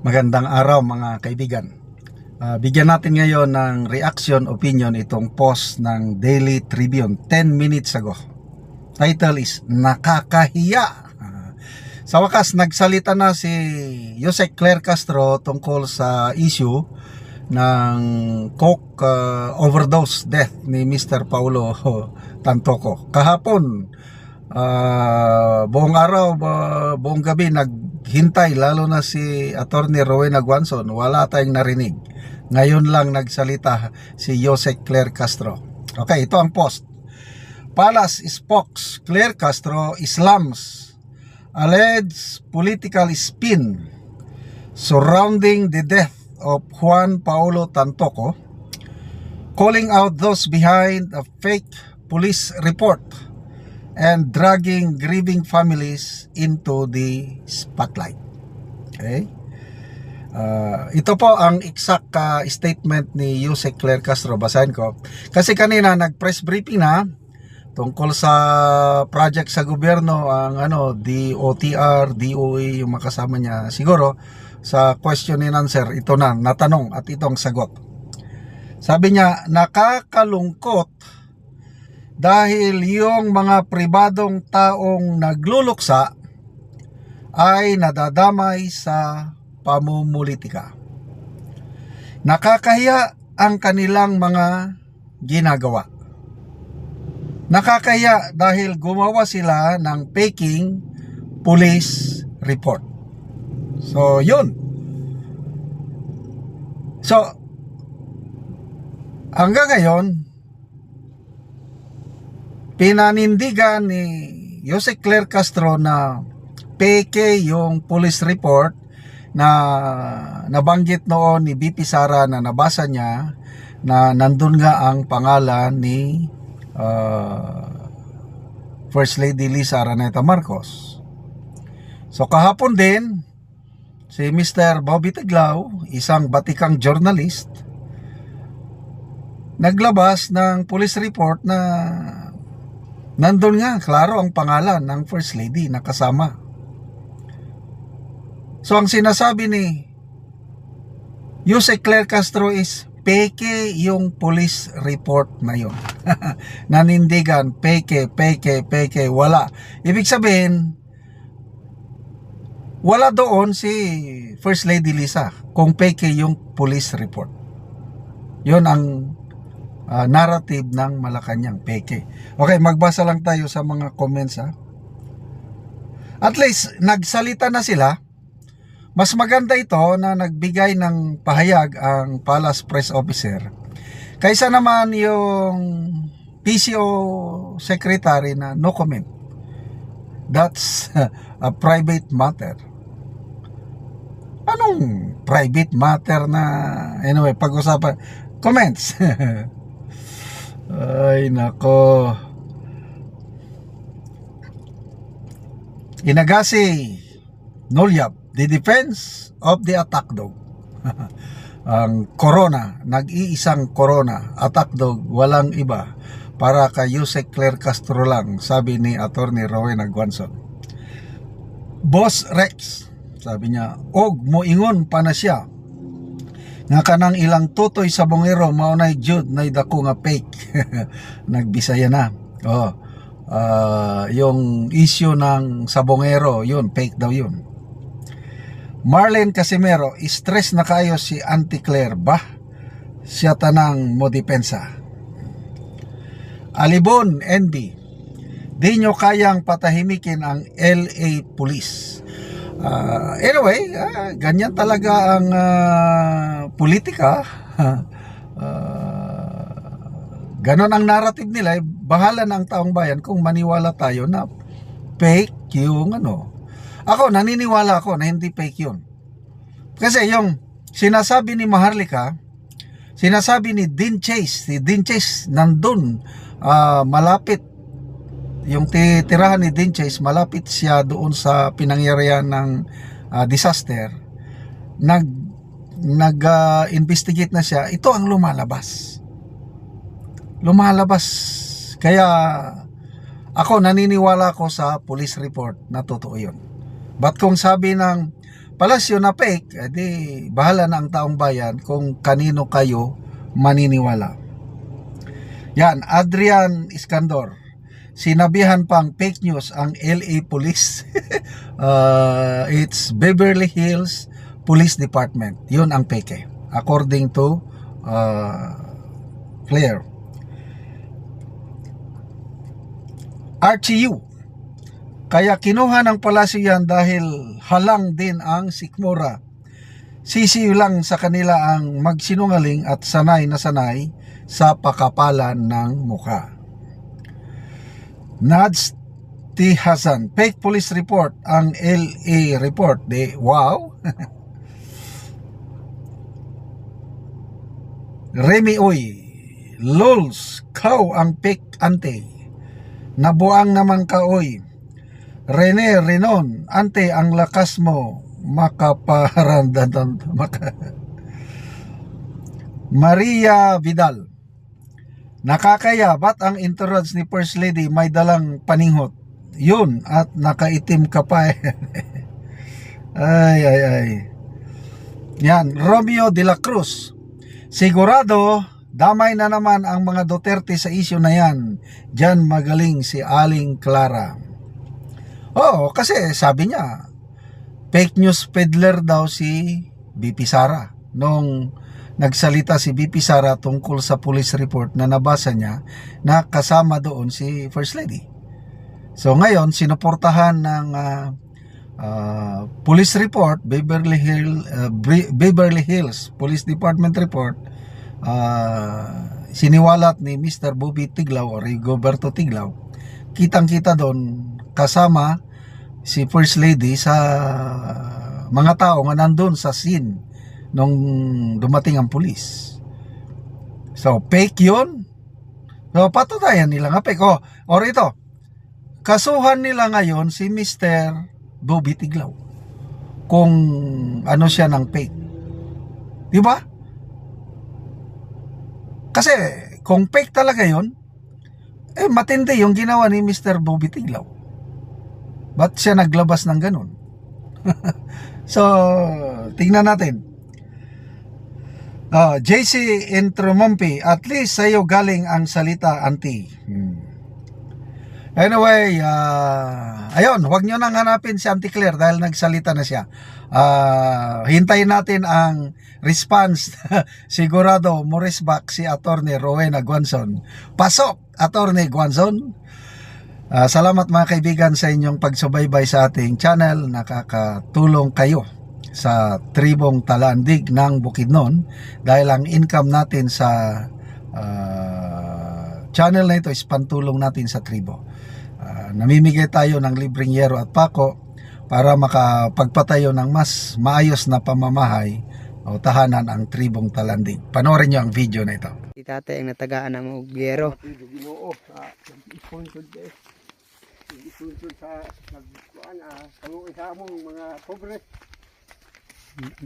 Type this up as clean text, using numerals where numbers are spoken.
Magandang araw mga kaibigan. Bigyan natin ngayon ng reaction opinion itong post ng Daily Tribune 10 minutes ago. Title is Nakakahiya. Sa wakas nagsalita na si Yusek Claire Castro tungkol sa issue ng coke overdose death ni Mr. Paulo Tantoco. Kahapon buong araw, buong gabi naghintay, lalo na si Attorney Rowena Guanzon, wala tayong narinig. Ngayon lang nagsalita si Yusek Claire Castro. Okay, ito ang post. Palace spokes Claire Castro slams alleged political spin surrounding the death of Juan Paulo Tantoco, calling out those behind a fake police report and dragging grieving families into the spotlight. Okay? Ito po ang exact statement ni Yusek Claire Castro. Basahin ko. Kasi kanina nag-press briefing na tungkol sa project sa gobyerno, ang DOTR, DOE, yung makasama niya. Siguro sa question and answer, ito na, natanong at ito ang sagot. Sabi niya, nakakalungkot dahil yung mga pribadong taong nagluluksa ay nadadamay sa pamumulitika. Nakakahiya ang kanilang mga ginagawa. Nakakahiya dahil gumawa sila ng faking police report. So, yun. So, hanggang ngayon, pinanindigan ni Yusek Claire Castro na peke yung police report na nabanggit noon ni BP Sara, na nabasa niya na nandun nga ang pangalan ni First Lady Lisa Araneta Marcos. So kahapon din, si Mr. Bobby Tiglao, isang batikang journalist, naglabas ng police report na nandun nga, klaro ang pangalan ng First Lady na kasama. So ang sinasabi ni Yusek Claire Castro is peke yung police report na yun. Nanindigan, peke, wala. Ibig sabihin, wala doon si First Lady Lisa kung peke yung police report. Yun ang narrative ng Malacanang, peke. Okay, magbasa lang tayo sa mga comments ha. At least nagsalita na sila. Mas maganda ito na nagbigay ng pahayag ang Palace Press Officer kaysa naman yung PCO Secretary na no comment. That's a private matter. Anong private matter na anyway, pag-usapan? Comments. Ay nako. Inagasi Nolyab, the defense of the attack dog. Ang corona, nag-iisang corona, attack dog, walang iba, para kay Yusek Claire Castro lang, sabi ni Attorney Rowena Guanzon. Boss Rex, sabi niya, og moingon pa na siya nga kanang ilang tutoy sa bongero maunay jud nay dako nga fake. Nagbisaya na. Yung issue ng sabongero, yun, fake daw yun. Marlene Casimero, stress na kayo si Auntie Claire ba? Siya tanang mo depensa. Alibon, NB, di nyo kayang patahimikin ang LA Police. Anyway, ganyan talaga ang politika. Ganon ang narrative nila. Bahala na ang taong bayan kung maniwala tayo na fake yung Ako, naniniwala ako na hindi fake yun. Kasi yung sinasabi ni Maharlika, sinasabi ni Dean Chase, si Dean Chase nandun, malapit, yung tirahan ni Dean Chase, malapit siya doon sa pinangyarihan ng disaster. Nag-investigate na siya. Ito ang lumalabas. Kaya ako, naniniwala ko sa police report na totoo yun. But kung sabi ng palasyo na fake, edi bahala na ang taong bayan kung kanino kayo maniniwala. Yan, Adrian Iskandor. Sinabihan pang fake news ang LA Police. It's Beverly Hills Police Department. Yun ang peke. According to Claire. RTU. Kaya kinuha ng palasyo yan dahil halang din ang sikmura. Sisiw lang sa kanila ang magsinungaling at sanay na sanay sa pakapalan ng muka. Nads T. Hasan, fake police report ang LA report. Wow. Remy Uy, Lols, kau ang fake ante. Nabuang naman ka oy. Rene Renon, ante ang lakas mo makaparandan. Maria Vidal, nakakaya, ba't ang entourage ni First Lady may dalang paninghot? Yun, at nakaitim ka pa eh. ay. Yan, Romeo de la Cruz. Sigurado, damay na naman ang mga Duterte sa isyu na yan. Diyan magaling si Aling Clara. Oo, kasi sabi niya, fake news peddler daw si BP Sara. Nung nagsalita si BP Sara tungkol sa police report na nabasa niya na kasama doon si First Lady. So ngayon, sinuportahan ng police report, Beverly Hills Police Department report, siniwalat ni Mr. Bobby Tiglaw o Rigoberto Tiglaw. Kitang-kita doon kasama si First Lady sa mga tao nga nandun sa scene nung dumating ang pulis. So, fake yun. So, patunayan nila nga fake. O rito, kasuhan nila ngayon si Mr. Bobby Tiglaw kung ano siya ng fake. Diba? Kasi, kung fake talaga yun, matindi yung ginawa ni Mr. Bobby Tiglaw. Ba't siya naglabas ng ganun? So, tingnan natin. JC Intromompi, at least sa'yo galing ang salita, auntie. Anyway, ayun, huwag nyo nang hanapin si Auntie Claire dahil nagsalita na siya. Hintayin natin ang response. Sigurado, moresback si Attorney Rowena Guanzon. Pasok, Attorney Guanzon. Salamat mga kaibigan sa inyong pagsubaybay sa ating channel. Nakakatulong kayo sa tribong Talandig ng Bukidnon dahil ang income natin sa channel na ito is pantulong natin sa tribo. Namimigay tayo ng libreng yero at pako para makapagpatayo ng mas maayos na pamamahay o tahanan ang tribong Talandig. Panoorin nyo ang video na ito. Si tatay ang natagaan ng mga gyero. Isunod sa nagkuan sa mga pobre.